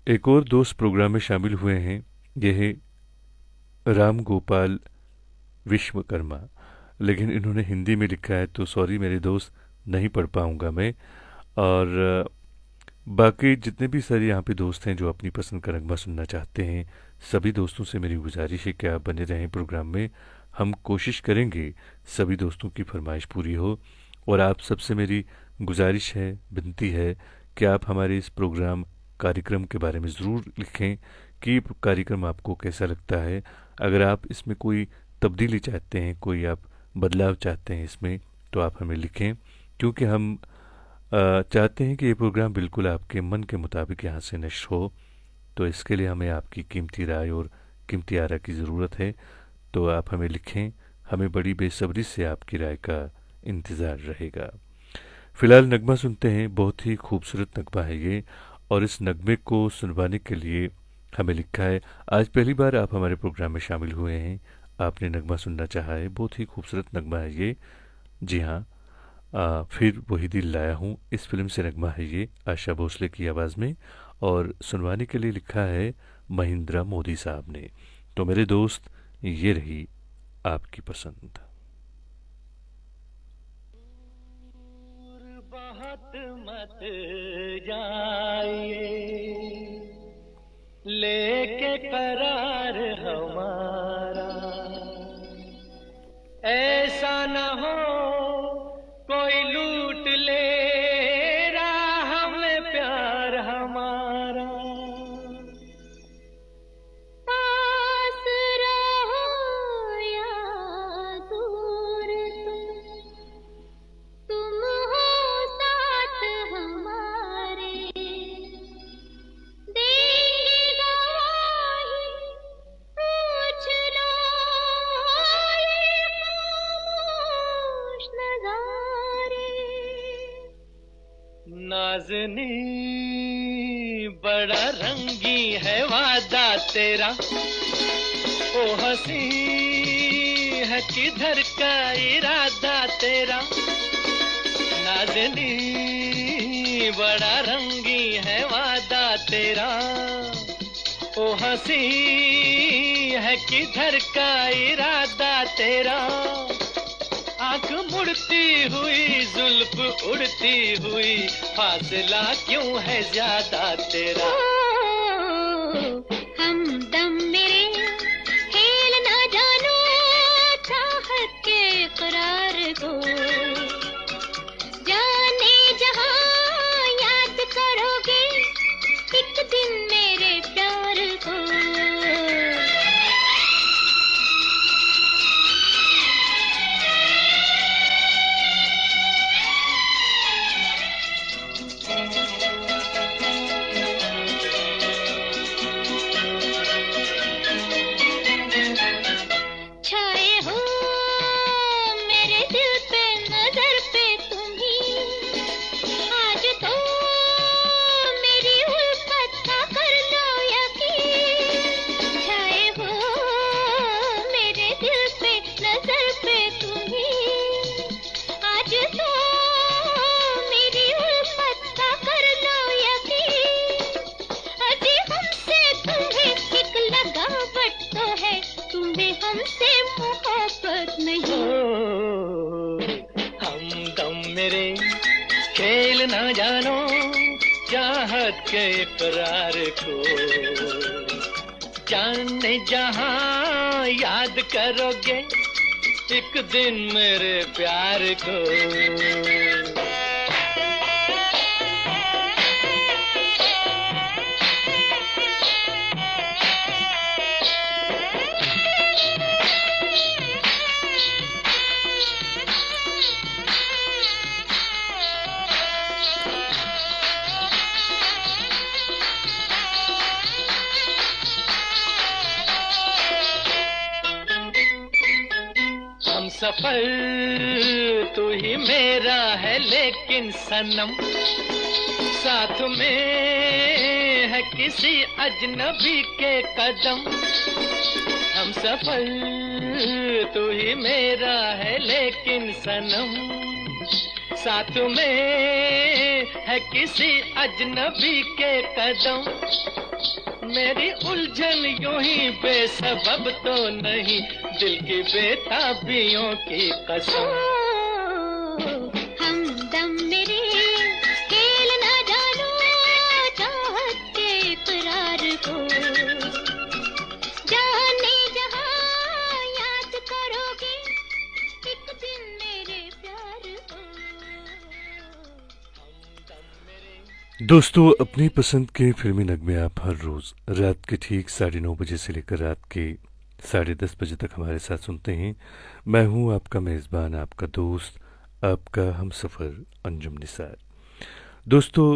एक और दोस्त प्रोग्राम में शामिल हुए हैं, ये है राम गोपाल विश्वकर्मा, लेकिन इन्होंने हिंदी में लिखा है, तो सॉरी मेरे दोस्त, नहीं पढ़ पाऊँगा मैं। और बाकी जितने भी सारे यहाँ पे दोस्त हैं जो अपनी पसंद का नगमा सुनना चाहते हैं, सभी दोस्तों से मेरी गुजारिश है कि आप बने रहें प्रोग्राम में। हम कोशिश करेंगे सभी दोस्तों की फरमाइश पूरी हो। और आप सबसे मेरी गुजारिश है, विनती है कि आप हमारे इस प्रोग्राम कार्यक्रम के बारे में ज़रूर लिखें कि कार्यक्रम आपको कैसा लगता है। अगर आप इसमें कोई तब्दीली चाहते हैं, कोई आप बदलाव चाहते हैं इसमें, तो आप हमें लिखें, क्योंकि हम चाहते हैं कि ये प्रोग्राम बिल्कुल आपके मन के मुताबिक यहाँ से नश्र हो। तो इसके लिए हमें आपकी कीमती राय और कीमती आरा की ज़रूरत है। तो आप हमें लिखें, हमें बड़ी बेसब्री से आपकी राय का इंतज़ार रहेगा। फ़िलहाल नगमा सुनते हैं, बहुत ही खूबसूरत नगमा है ये। और इस नगमे को सुनवाने के लिए हमें लिखा है, आज पहली बार आप हमारे प्रोग्राम में शामिल हुए हैं, आपने नगमा सुनना चाहा है, बहुत ही खूबसूरत नगमा है ये। जी हाँ, फिर वही दिल लाया हूँ। इस फिल्म से नगमा है ये, आशा भोसले की आवाज़ में, और सुनवाने के लिए लिखा है महिंद्रा मोदी साहब ने। तो मेरे दोस्त, ये रही आपकी पसंद। बहुत मत जाइए, लेके करार हमारा, ऐसा न हो कोई लूट ले राह में प्यार हमारा। पास रहो या दूर, तुम हो साथ हमारे, देंगे गवाही पूछ लो ये खामोश नज़ारे। नाज़नी बड़ा रंगी है वादा तेरा, ओ हंसी है किधर का इरादा तेरा। नाज़नी बड़ा रंगी है वादा तेरा, ओ हंसी है किधर का इरादा तेरा। आंख मुड़ती हुई जुल्फ उड़ती हुई, फासला क्यों है ज्यादा तेरा। हमदम मेरे खेल न जानो चाहत के इकरार को, जाने जहां याद करोगे एक दिन मेरे प्यार को। छाए हो मेरे दिल पे नजर पे तुम ही, आज तो मेरी उल्फत का कर लो यकीन। छाए हो मेरे दिल पे नजर पे तुम ही, आज तो मेरी उल्फत का कर लो यकीन। अजी हमसे तुम्हें एक लगावट तो है, तुम्हें हमसे मोहब्बत नहीं। हमदम मेरे खेल ना जानो चाहत के इकरार को, जाने जहां याद करोगे एक दिन मेरे प्यार को। सफर तू ही मेरा है लेकिन सनम, साथ में है किसी अजनबी के कदम। हम सफर तू ही मेरा है लेकिन सनम, साथ में है किसी अजनबी के कदम। मेरी उलझन यूं ही बेसबब तो नहीं, दिल की बेताबियों की कसम। हमदम मेरे खेल न जानो चाहत के इकरार को, जाने जहां याद करोगे एक दिन मेरे प्यार को। दोस्तों, अपनी पसंद के फिल्मी नगमे आप हर रोज़ रात के ठीक 9:30 बजे से लेकर रात के 10:30 बजे तक हमारे साथ सुनते हैं। मैं हूं आपका मेज़बान, आपका दोस्त, आपका हमसफ़र अंजुम निसार। दोस्तों,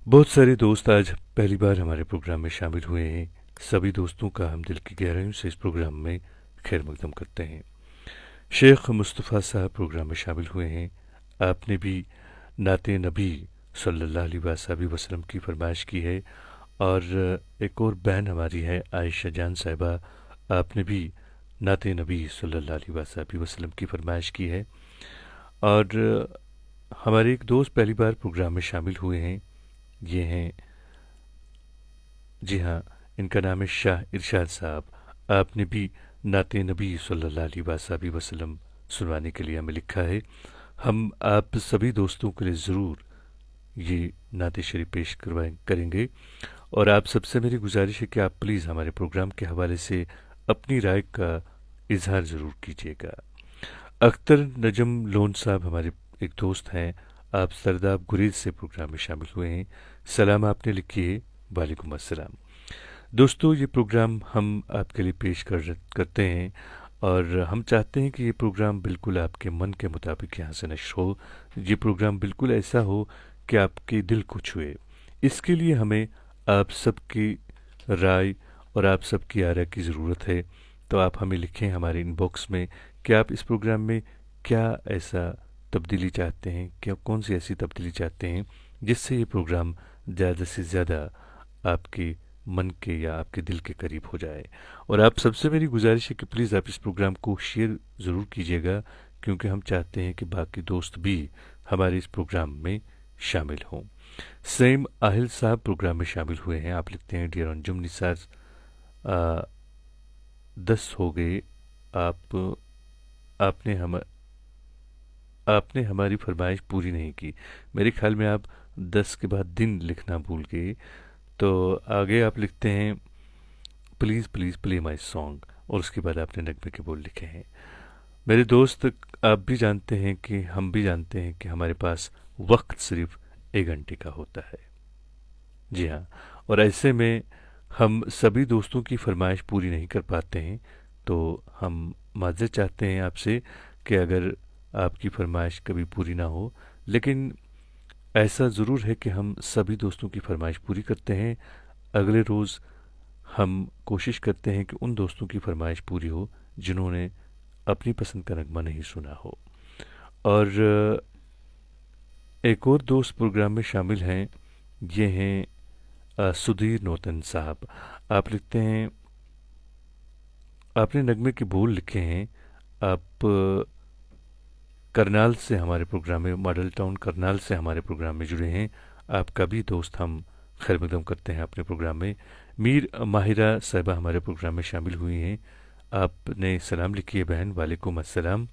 बहुत सारे दोस्त आज पहली बार हमारे प्रोग्राम में शामिल हुए हैं। सभी दोस्तों का हम दिल की गहराइयों से इस प्रोग्राम में खैर मकदम करते हैं। शेख मुस्तफ़ा साहब प्रोग्राम में शामिल हुए हैं। आपने भी नाते नबी सल्लल्लाहु अलैहि वसल्लम की फरमाइश की है, और एक और बहन हमारी है आयशा जान साहिबा, आपने भी नाते नबी सल्लल्लाहु अलैहि वसल्लम की फरमाइश की है। और हमारे एक दोस्त पहली बार प्रोग्राम में शामिल हुए हैं। ये हैं, जी हाँ, इनका नाम है शाह इरशाद साहब। आपने भी नाते नबी सल्लल्लाहु अलैहि वसल्लम सुनवाने के लिए हमें लिखा है। हम आप सभी दोस्तों के लिए ज़रूर ये नाते शरीफ पेश करेंगे और आप सबसे मेरी गुजारिश है कि आप प्लीज़ हमारे प्रोग्राम के हवाले से अपनी राय का इजहार ज़रूर कीजिएगा। अख्तर नजम लोन साहब हमारे एक दोस्त हैं। आप सरदाब गुरेज से प्रोग्राम में शामिल हुए हैं। सलाम आपने लिखी है, वालेकुम अस्सलाम। दोस्तों, ये प्रोग्राम हम आपके लिए पेश करते हैं और हम चाहते हैं कि ये प्रोग्राम बिल्कुल आपके मन के मुताबिक यहाँ से नश्र हो। ये प्रोग्राम बिल्कुल ऐसा हो कि आपके दिल को छुए। इसके लिए हमें आप सबकी राय और आप सबकी आरा की ज़रूरत है। तो आप हमें लिखें हमारे इनबॉक्स में कि आप इस प्रोग्राम में क्या ऐसा तब्दीली चाहते हैं, क्या कौन सी ऐसी तब्दीली चाहते हैं जिससे ये प्रोग्राम ज़्यादा से ज़्यादा आपके मन के या आपके दिल के करीब हो जाए। और आप सबसे मेरी गुजारिश है कि प्लीज़ आप इस प्रोग्राम को शेयर ज़रूर कीजिएगा, क्योंकि हम चाहते हैं कि बाकी दोस्त भी हमारे इस प्रोग्राम में शामिल हों। सईम आहिल साहब प्रोग्राम में शामिल हुए हैं। आप लिखते हैं, डियर अंजुम निसार 10 हो गए, आपने हमारी फरमाइश पूरी नहीं की। मेरे ख्याल में आप 10 के बाद दिन लिखना भूल गए। तो आगे आप लिखते हैं, please please play my song, और उसके बाद आपने नगमे के बोल लिखे हैं। मेरे दोस्त, आप भी जानते हैं कि हम भी जानते हैं कि हमारे पास वक्त सिर्फ 1 घंटे का होता है। जी हाँ, और ऐसे में हम सभी दोस्तों की फरमाइश पूरी नहीं कर पाते हैं। तो हम माज़रत चाहते हैं आपसे कि अगर आपकी फरमाइश कभी पूरी ना हो, लेकिन ऐसा ज़रूर है कि हम सभी दोस्तों की फरमाइश पूरी करते हैं। अगले रोज़ हम कोशिश करते हैं कि उन दोस्तों की फरमाइश पूरी हो जिन्होंने अपनी पसंद का नगमा नहीं सुना हो। और एक और दोस्त प्रोग्राम में शामिल हैं, ये हैं सुधीर नौतन साहब। आप लिखते हैं, आपने नगमे के बोल लिखे हैं। आप करनाल से हमारे प्रोग्राम में, मॉडल टाउन करनाल से हमारे प्रोग्राम में जुड़े हैं। आपका भी दोस्त हम खैर मकदम करते हैं अपने प्रोग्राम में। मीर माहिरा साहिबा हमारे प्रोग्राम में शामिल हुई हैं। आपने सलाम लिखी है बहन, वालेकुम अस्सलाम।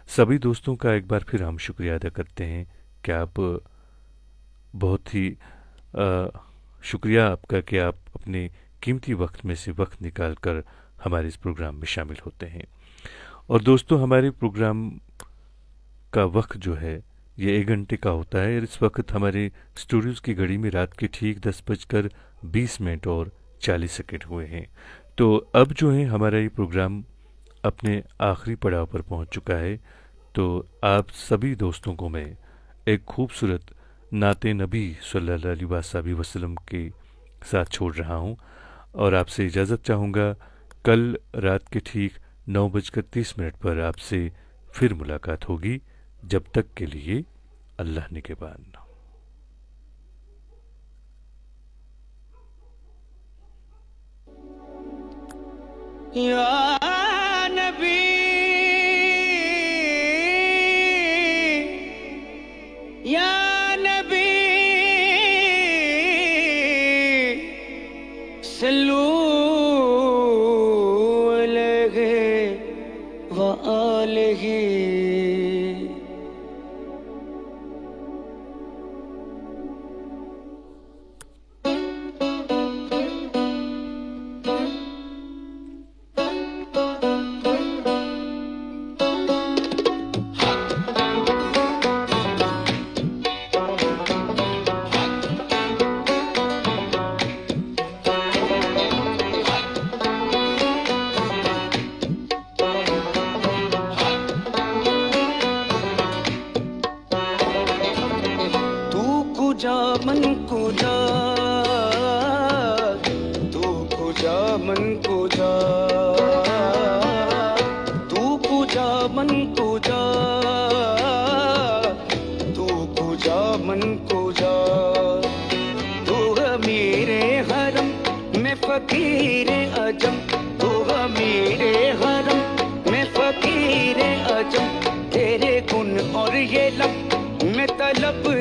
सभी दोस्तों का एक बार फिर हम शुक्रिया अदा करते हैं कि आप बहुत ही शुक्रिया आपका कि आप अपने कीमती वक्त में से वक्त निकाल कर हमारे इस प्रोग्राम में शामिल होते हैं। और दोस्तों, हमारे प्रोग्राम का वक्त जो है ये 1 घंटे का होता है। और इस वक्त हमारे स्टूडियोज़ की घड़ी में रात के ठीक 10:20 और 40 हुए हैं। तो अब जो है हमारा ये प्रोग्राम अपने आखिरी पड़ाव पर पहुंच चुका है। तो आप सभी दोस्तों को मैं एक खूबसूरत नाते नबी सल्लल्लाहु अलैहि वसल्लम के साथ छोड़ रहा हूं और आपसे इजाज़त चाहूँगा। कल रात के ठीक 9:30 पर आपसे फिर मुलाकात होगी। जब तक के लिए अल्लाह निगहबान। या नबी या नबी सल्लू अलैहि व आलिहि।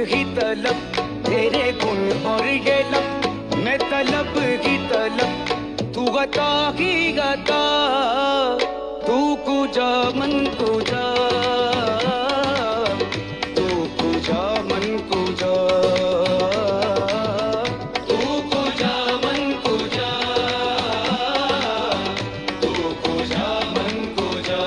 ही तलब, तेरे गुण और ये लब, मैं तलब ही तलब, तू गता ही गता, तू कुजा मन कुजा, तू कुजा मन कुजा, तू कुजा मन कुजा, तू कुजा मन कुजा।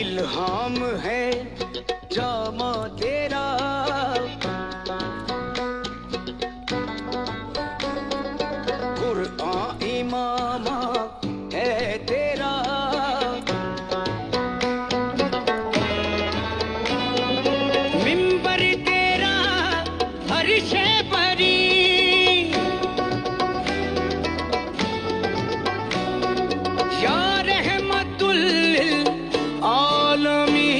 इल्हाम है जामा तेरा, कुरआन इमामा है तेरा, मिंबर तेरा अर्श परी, या रहमतुल आलमी,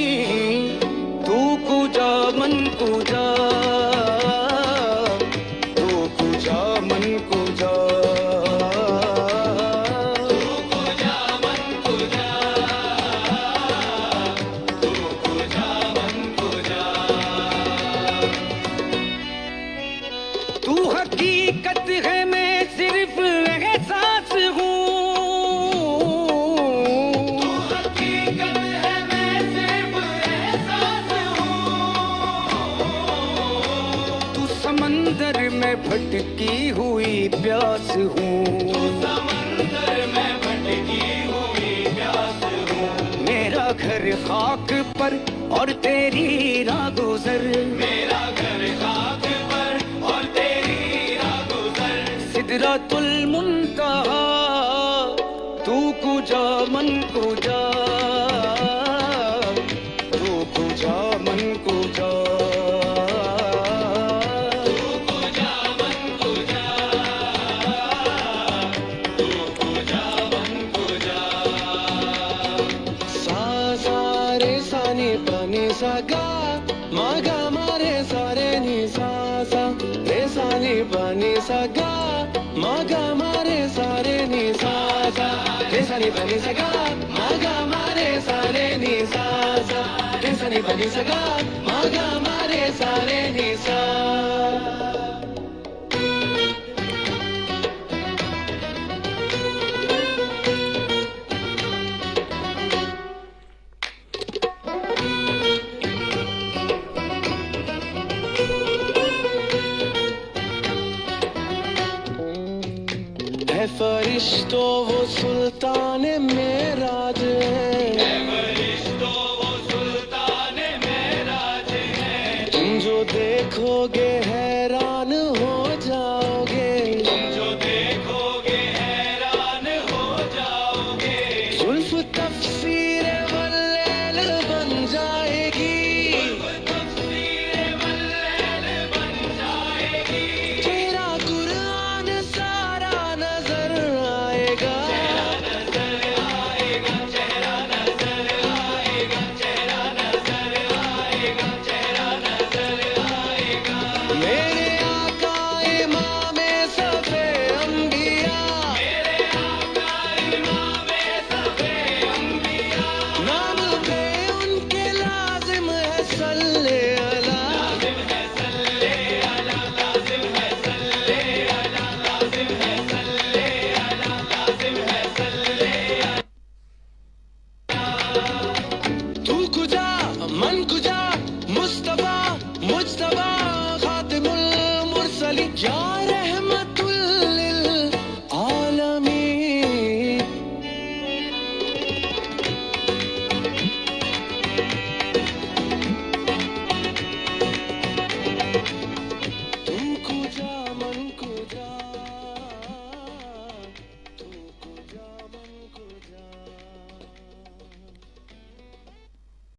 तू कुजा मन कुजा, तू कुजा मन कुजा, तू कुजा मन कुजा, तू कुजा मन कुजा। तू हकीकत है, मैं सिर्फ एहसास हूँ, समंदर में भटकी हुई प्यास हूँ, समंदर में भटकी हुई प्यास हूँ, मेरा घर खाक पर और तेरी राह गुजर, मेरा घर खाक पर और तेरी राह गुजर, सिदरतुल मुंतहा, तू कुजा मन कुजा, तू कुजा मन कुजा, गा मा गा मा रे सा रे नी सा सा रे सा नी पा नी सा गा मा गा मा रे सा रे नी सा सा रे सा नी पा नी सा गा मा गा मा रे सा रे नी सा सा रे सा नी पा नी सा गा मा गा मा रे सा रे नी सा। है फरिश्तों वो सुल्तान